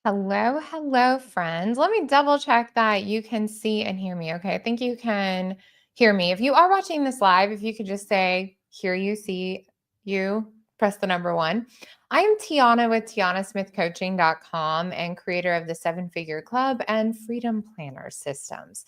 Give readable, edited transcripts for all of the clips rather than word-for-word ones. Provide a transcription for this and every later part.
Hello, hello, friends. Let me double check that you can see and hear me. Okay, I think you can hear me. If you are watching this live, if you could just say, hear you, see you, press the number one. I am Tiana with TianaSmithCoaching.com and creator of the Seven Figure Club and Freedom Planner Systems.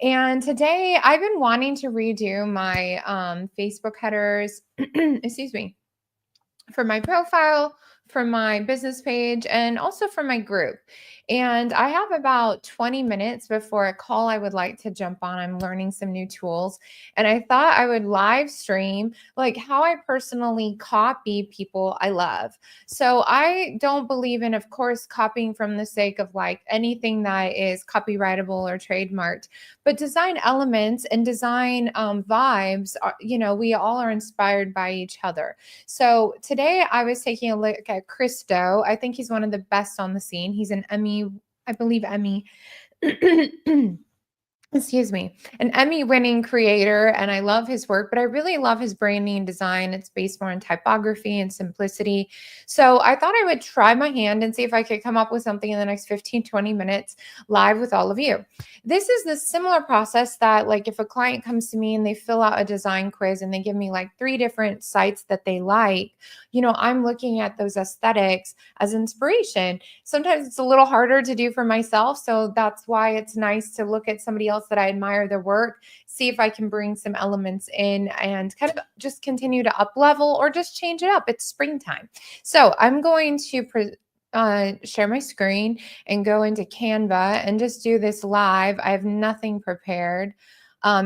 And today I've been wanting to redo my Facebook headers, excuse me, for my profile, for my business page, and also for my group. And I have about 20 minutes before a call I would like to jump on. I'm learning some new tools. And I thought I would live stream like how I personally copy people I love. So I don't believe in, of course, copying from the sake of like anything that is copyrightable or trademarked, but design elements and design vibes, we all are inspired by each other. So today I was taking a look at Chris Do. I think he's one of the best on the scene. He's an Emmy, I believe Emmy. Excuse me, an Emmy-winning creator, and I love his work, but I really love his branding and design. It's based more on typography and simplicity. So I thought I would try my hand and see if I could come up with something in the next 15, 20 minutes live with all of you. This is the similar process that, like, if a client comes to me and they fill out a design quiz and they give me like 3 different sites that they like, I'm looking at those aesthetics as inspiration. Sometimes it's a little harder to do for myself. So that's why it's nice to look at somebody else that I admire their work, see if I can bring some elements in and kind of just continue to up level or just change it up. It's springtime. So I'm going to share my screen and go into Canva and just do this live. I have nothing prepared.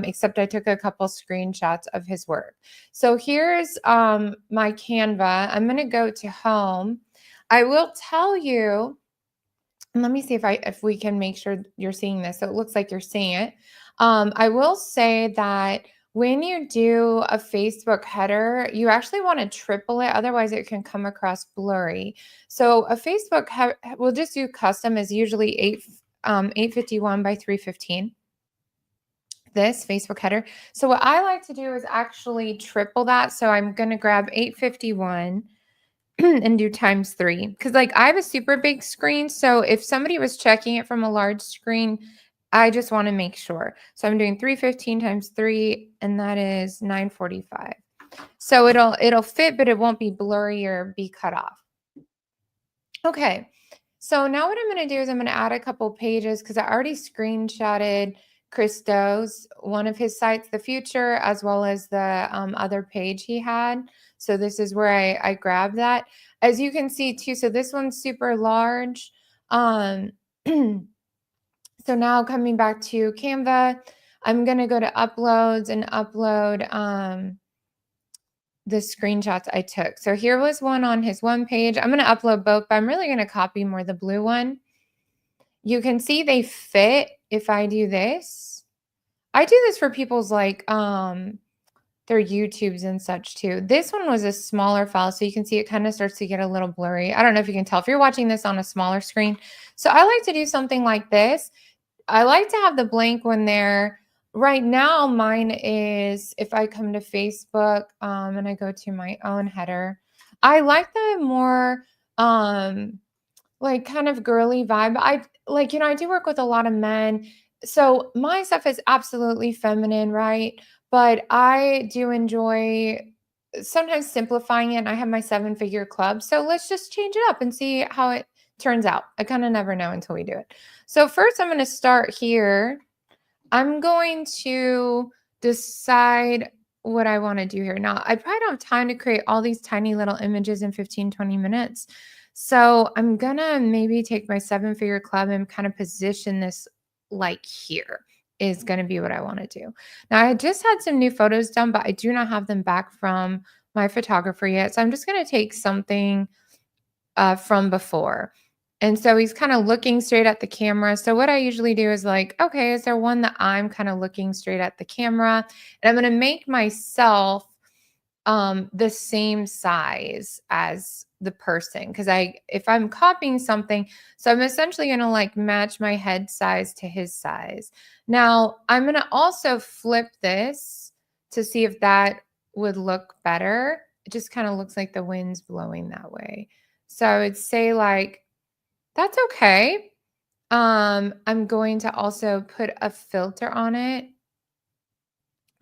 Except I took a couple screenshots of his work. So here's my Canva. I'm going to go to home. I will tell you, and let me see if we can make sure you're seeing this. So it looks like you're seeing it. I will say that when you do a Facebook header, you actually want to triple it. Otherwise, it can come across blurry. So a Facebook we'll just do custom is usually 851 by 315. This Facebook header. So what I like to do is actually triple that. So I'm going to grab 851 and do times 3 because like I have a super big screen. So if somebody was checking it from a large screen, I just want to make sure. So I'm doing 315 times 3, and that is 945. So it'll fit, but it won't be blurry or be cut off. Okay. So now what I'm going to do is I'm going to add a couple pages because I already screenshotted Chris Do's, one of his sites, The Future, as well as the other page he had. So this is where I grabbed that. As you can see too, so this one's super large. So now coming back to Canva, I'm going to go to uploads and upload the screenshots I took. So here was one on his one page. I'm going to upload both, but I'm really going to copy more the blue one. You can see they fit if I do this. I do this for people's like their YouTubes and such too. This one was a smaller file, so you can see it kind of starts to get a little blurry. I don't know if you can tell if you're watching this on a smaller screen. So I like to do something like this. I like to have the blank one there. Right now, mine is if I come to Facebook and I go to my own header, I like the more like kind of girly vibe. I like, I do work with a lot of men. So my stuff is absolutely feminine, right? But I do enjoy sometimes simplifying it. And I have my 7-figure club. So let's just change it up and see how it turns out. I kind of never know until we do it. So first I'm going to start here. I'm going to decide what I want to do here. Now, I probably don't have time to create all these tiny little images in 15, 20 minutes. So I'm going to maybe take my 7-figure club and kind of position this like here is going to be what I want to do. Now, I just had some new photos done, but I do not have them back from my photographer yet. So I'm just going to take something from before. And so he's kind of looking straight at the camera. So what I usually do is like, okay, is there one that I'm kind of looking straight at the camera? And I'm going to make myself the same size as the person. Because if I'm copying something, so I'm essentially going to like match my head size to his size. Now I'm going to also flip this to see if that would look better. It just kind of looks like the wind's blowing that way. So I would say like, That's okay. I'm going to also put a filter on it.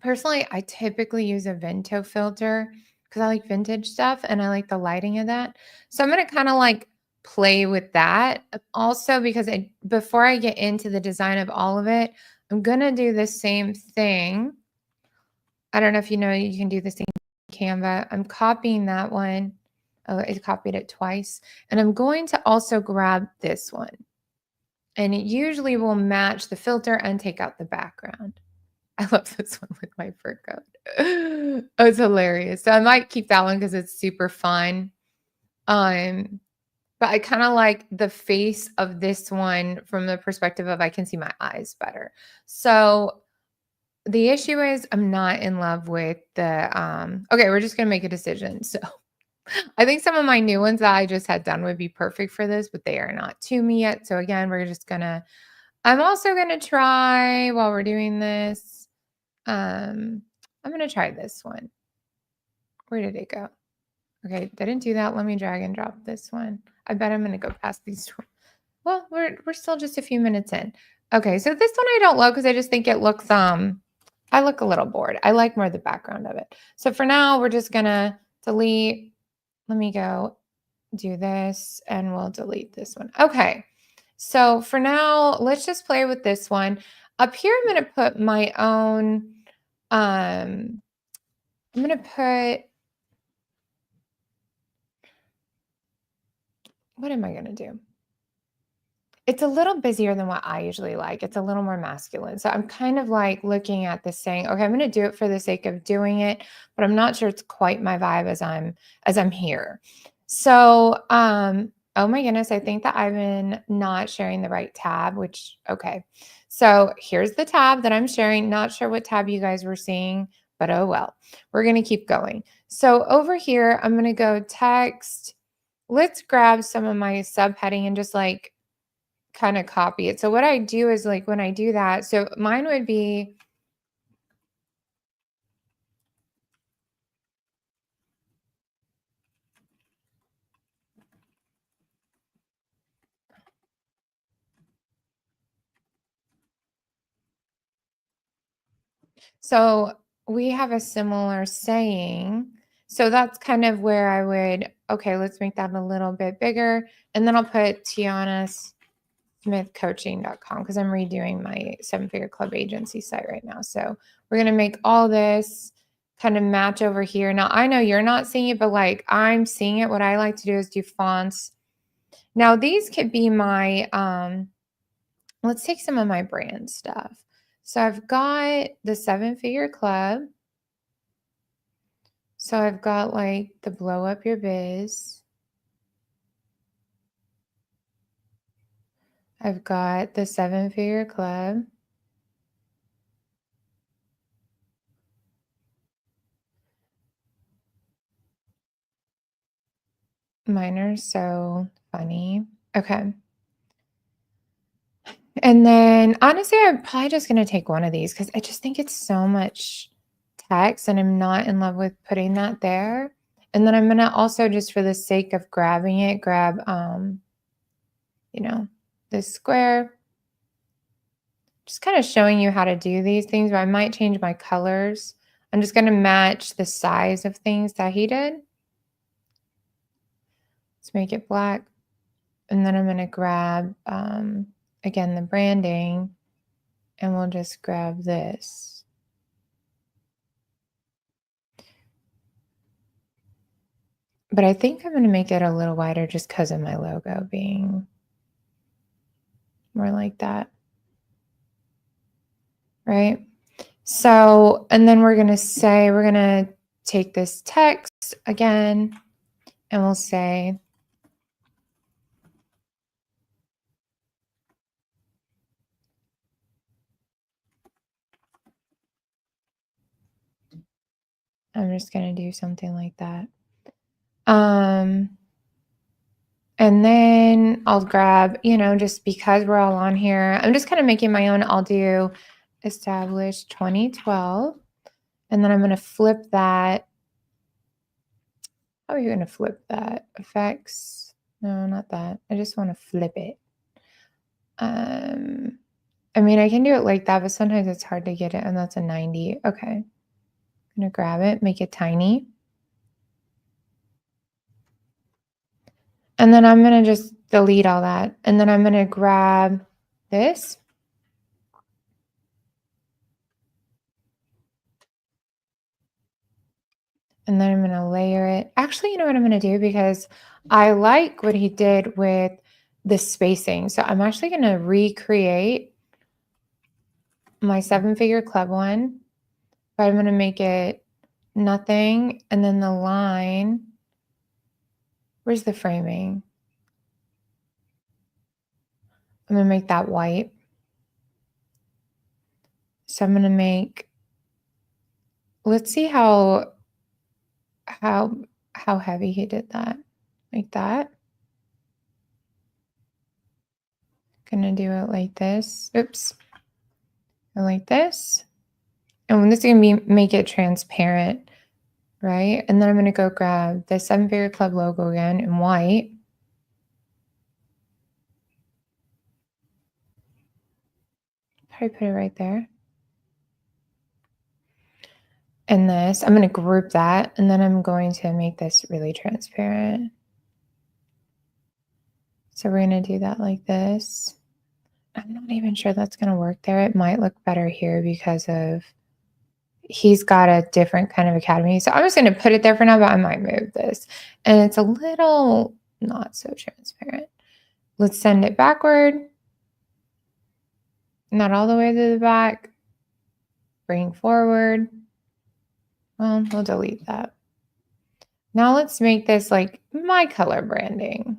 Personally, I typically use a Vento filter because I like vintage stuff and I like the lighting of that. So I'm gonna kind of like play with that. Also, because before I get into the design of all of it, I'm gonna do the same thing. I don't know if you know you can do the same Canva. I'm copying that one. Oh, I copied it twice. And I'm going to also grab this one. And it usually will match the filter and take out the background. I love this one with my fur coat. Oh, it's hilarious. So I might keep that one because it's super fun. Um, but I kind of like the face of this one from the perspective of I can see my eyes better. So the issue is I'm not in love with the okay, we're just gonna make a decision. So I think some of my new ones that I just had done would be perfect for this, but they are not to me yet. So again, we're just gonna I'm also gonna try while we're doing this. I'm gonna try this one. Where did it go? Okay, didn't do that. Let me drag and drop this one. I bet I'm gonna go past these. Well, we're still just a few minutes in. Okay, so this one I don't love because I just think it looks I look a little bored. I like more the background of it. So for now, we're just gonna delete. Let me go do this and we'll delete this one. Okay. So for now, let's just play with this one. Up here, I'm going to put my own, I'm going to put, what am I going to do? It's a little busier than what I usually like. It's a little more masculine. So I'm kind of like looking at this saying, okay, I'm going to do it for the sake of doing it, but I'm not sure it's quite my vibe as I'm here. So, oh my goodness, I think that I've been not sharing the right tab, which okay. So here's the tab that I'm sharing. Not sure what tab you guys were seeing, but oh well. We're going to keep going. So over here, I'm going to go text. Let's grab some of my subheading and just like kind of copy it. So what I do is like when I do that, so mine would be so we have a similar saying. So that's kind of where I would, okay, let's make that a little bit bigger. And then I'll put TianaSmithCoaching.com because I'm redoing my Seven Figure Club agency site right now. So we're going to make all this kind of match over here. Now I know you're not seeing it, but like I'm seeing it. What I like to do is do fonts. Now these could be my, let's take some of my brand stuff. So I've got the Seven Figure Club. So I've got like the Blow Up Your Biz. I've got the Seven Figure Club. Mine are so funny. Okay. And then honestly, I'm probably just going to take one of these because I just think it's so much text and I'm not in love with putting that there. And then I'm going to also just for the sake of grabbing it, grab, you know, this square. Just kind of showing you how to do these things, but I might change my colors. I'm just going to match the size of things that he did. Let's make it black. And then I'm going to grab, again, the branding, and we'll just grab this. But I think I'm going to make it a little wider just because of my logo being more like that. Right? So, and then we're going to take this text again, and we'll say, I'm just going to do something like that. And then I'll grab, just because we're all on here, I'm just kind of making my own. I'll do establish 2012. And then I'm going to flip that. How are you going to flip that? Effects. No, not that. I just want to flip it. Um, I mean, I can do it like that, but sometimes it's hard to get it, and that's a 90. Okay. I'm gonna grab it, make it tiny. And then I'm gonna just delete all that. And then I'm gonna grab this. And then I'm gonna layer it. Actually, you know what I'm gonna do? Because I like what he did with the spacing. So I'm actually gonna recreate my 7-figure club one, but I'm gonna make it nothing. And then the line, where's the framing? I'm gonna make that white. So I'm gonna make, let's see how how heavy he did that. Like that. Gonna do it like this. Oops. Or like this. And this is gonna be make it transparent, right? And then I'm gonna go grab the 7-figure club logo again in white. Probably put it right there. And this, I'm gonna group that, and then I'm going to make this really transparent. So we're gonna do that like this. I'm not even sure that's gonna work there. It might look better here because of he's got a different kind of academy. So I'm just gonna put it there for now, but I might move this. And it's a little not so transparent. Let's send it backward. Not all the way to the back. Bring forward. Well, we'll delete that. Now let's make this like my color branding.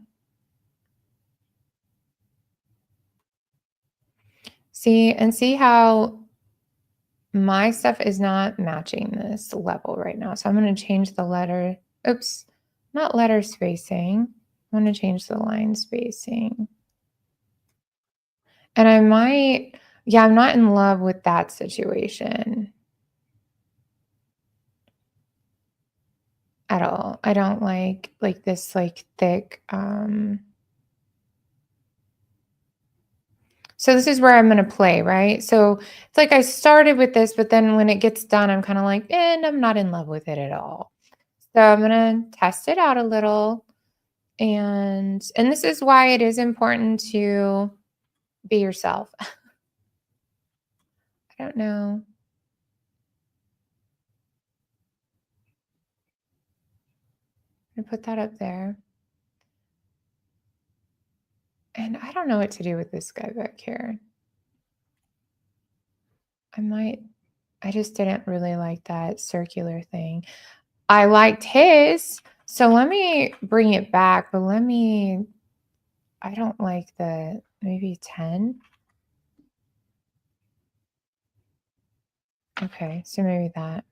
See how my stuff is not matching this level right now. So I'm going to change the letter. Oops, not letter spacing. I'm going to change the line spacing. And I might, yeah, I'm not in love with that situation at all. I don't like this like thick so this is where I'm gonna play, right? So it's like I started with this, but then when it gets done, I'm kind of like, and I'm not in love with it at all. So I'm gonna test it out a little. And this is why it is important to be yourself. I don't know. I'm gonna put that up there. And I don't know what to do with this guy back here. I just didn't really like that circular thing. I liked his, so let me bring it back, but I don't like the maybe 10. Okay, so maybe that.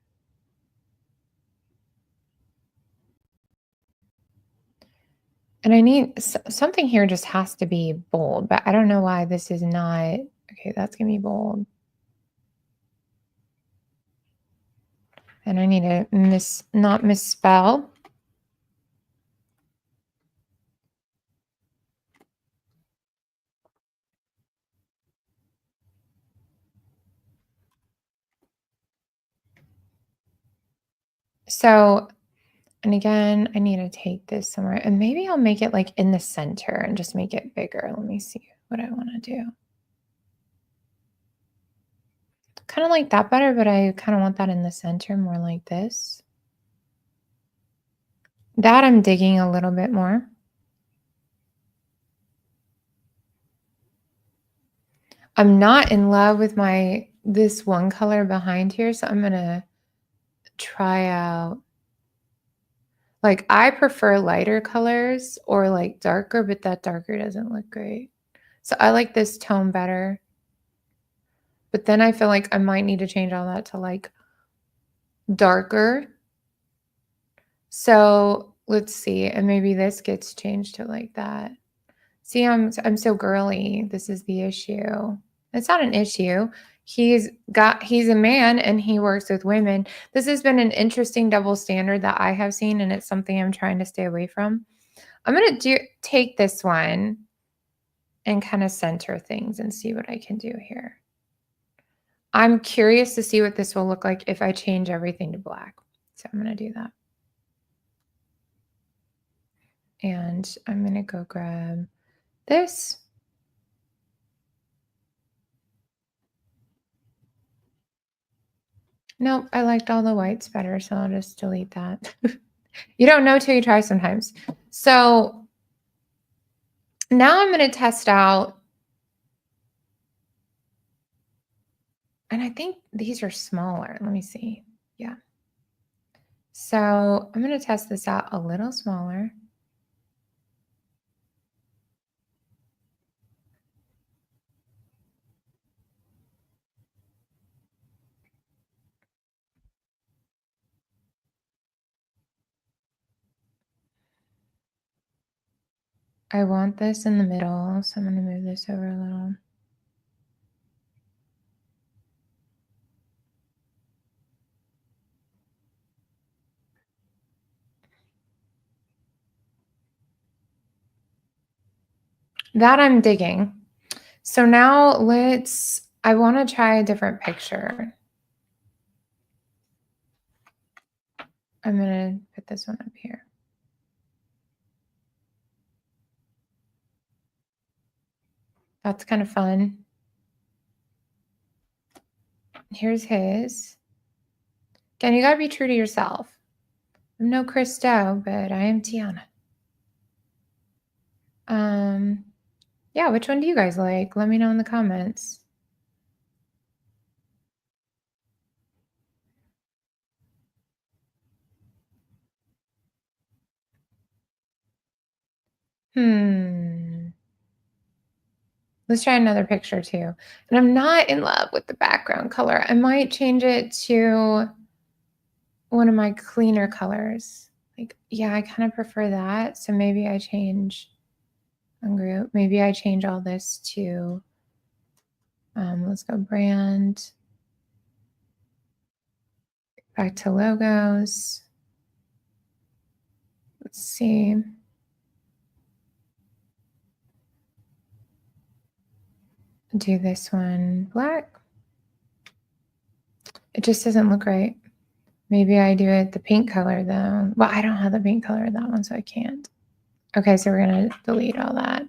And I need something here just has to be bold, but I don't know why this is not. Okay, that's gonna be bold. And I need to not misspell. So, and again, I need to take this somewhere and maybe I'll make it like in the center and just make it bigger. Let me see what I want to do. Kind of like that better, but I kind of want that in the center more like this. That I'm digging a little bit more. I'm not in love with this one color behind here, so I'm gonna try out like I prefer lighter colors or like darker, but that darker doesn't look great. So I like this tone better. But then I feel like I might need to change all that to like darker. So let's see. And maybe this gets changed to like that. See, I'm so girly. This is the issue. It's not an issue. He's a man and he works with women. This has been an interesting double standard that I have seen, and it's something I'm trying to stay away from. I'm going to take this one and kind of center things and see what I can do here. I'm curious to see what this will look like if I change everything to black. So I'm going to do that. And I'm going to go grab this. Nope, I liked all the whites better, so I'll just delete that. You don't know till you try sometimes. So now I'm going to test out, and I think these are smaller. Let me see. Yeah. So I'm going to test this out a little smaller. I want this in the middle, so I'm going to move this over a little. That I'm digging. So now I want to try a different picture. I'm going to put this one up here. That's kind of fun. Here's his. Again, you got to be true to yourself. I'm no Christo, but I am Tiana. Yeah, which one do you guys like? Let me know in the comments. Let's try another picture too. And I'm not in love with the background color. I might change it to one of my cleaner colors. Like, yeah, I kind of prefer that. So maybe I change group. Maybe I change all this to, let's go brand. Back to logos. Let's see. Do this one black. It just doesn't look right. Maybe I do it the pink color though. Well, I don't have the pink color of that one, so I can't. Okay, so we're going to delete all that.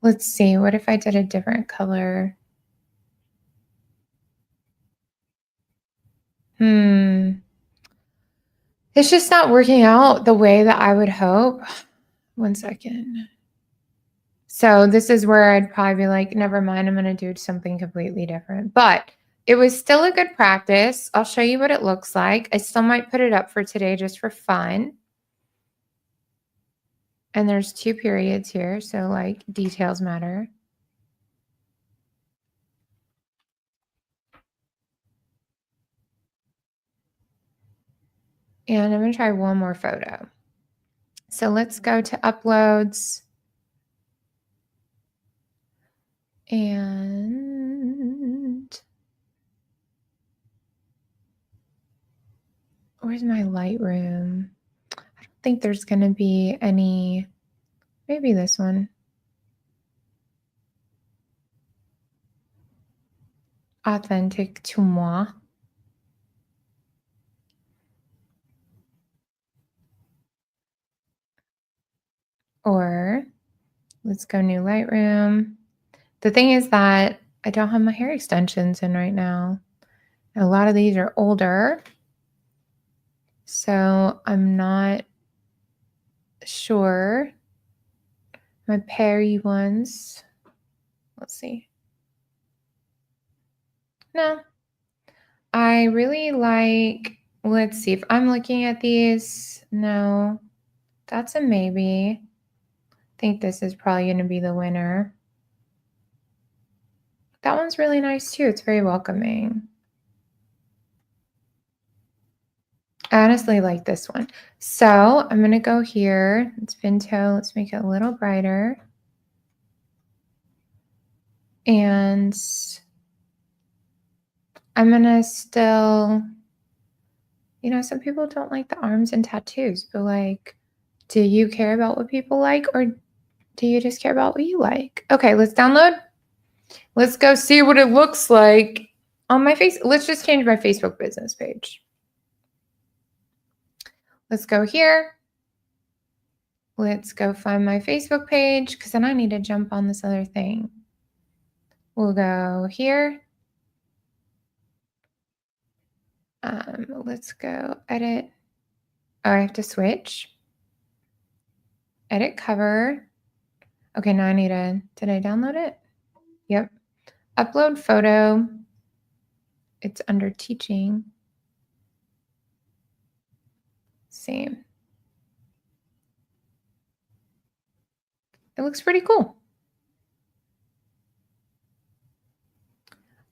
Let's see. What if I did a different color? It's just not working out the way that I would hope. 1 second. So this is where I'd probably be like, never mind, I'm going to do something completely different. But it was still a good practice. I'll show you what it looks like. I still might put it up for today just for fun. And there's 2 periods here, so like details matter. And I'm going to try one more photo. So let's go to uploads. And where's my Lightroom? I don't think there's going to be any, maybe this one. Authentic to moi. Or let's go new Lightroom. The thing is that I don't have my hair extensions in right now. A lot of these are older. So I'm not sure. My Perry ones. Let's see. No. I really like, let's see if I'm looking at these. No, that's a maybe. I think this is probably going to be the winner. That one's really nice too. It's very welcoming. I honestly like this one. So I'm going to go here. It's Vinto. Let's make it a little brighter. And I'm going to still, some people don't like the arms and tattoos, but like, Do you care about what people like, or do you just care about what you like? Okay, let's download. Let's go see what it looks like on my face. Let's just change my Facebook business page. Let's go here. Let's go find my Facebook page because then I need to jump on this other thing. We'll go here. Let's go edit. Oh, I have to switch. Edit cover. Okay, now I need to, did I download it? Yep. Upload photo. It's under teaching. Same. It looks pretty cool.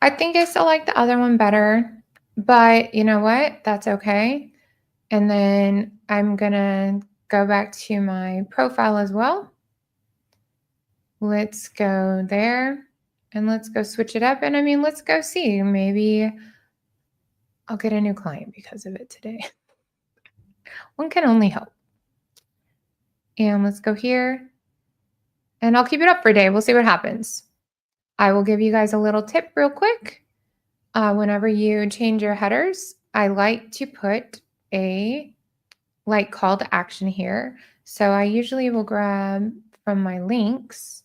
I think I still like the other one better, but you know what? That's okay. And then I'm gonna go back to my profile as well. Let's go there and let's go switch it up. And I mean, let's go see. Maybe I'll get a new client because of it today. One can only hope. And let's go here. And I'll keep it up for a day. We'll see what happens. I will give you guys a little tip real quick. Whenever you change your headers, I like to put a like call to action here. So I usually will grab from my links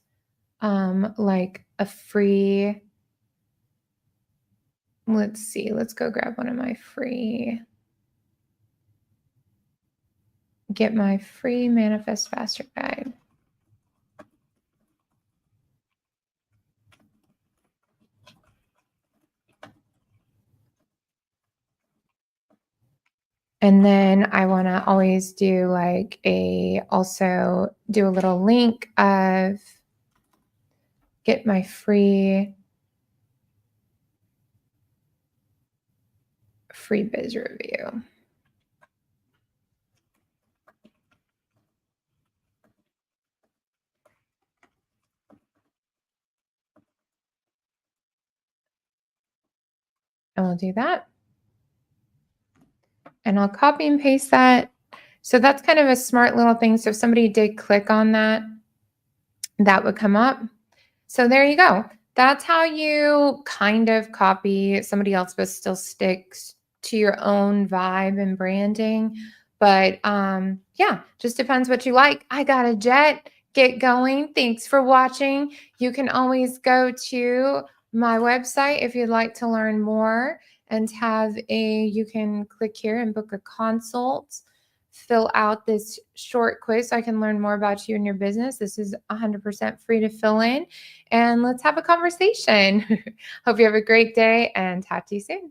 like a free, let's see, let's go grab one of my free, get my free Manifest Faster guide. And then I want to always do like also do a little link of get my free biz review. And we'll do that. And I'll copy and paste that. So that's kind of a smart little thing. So if somebody did click on that, that would come up. So there you go. That's how you kind of copy somebody else, but still sticks to your own vibe and branding. But yeah, just depends what you like. I got a jet. Get going. Thanks for watching. You can always go to my website if you'd like to learn more and you can click here and book a consult, fill out this short quiz so I can learn more about you and your business. This is 100% free to fill in, and let's have a conversation. Hope you have a great day and talk to you soon.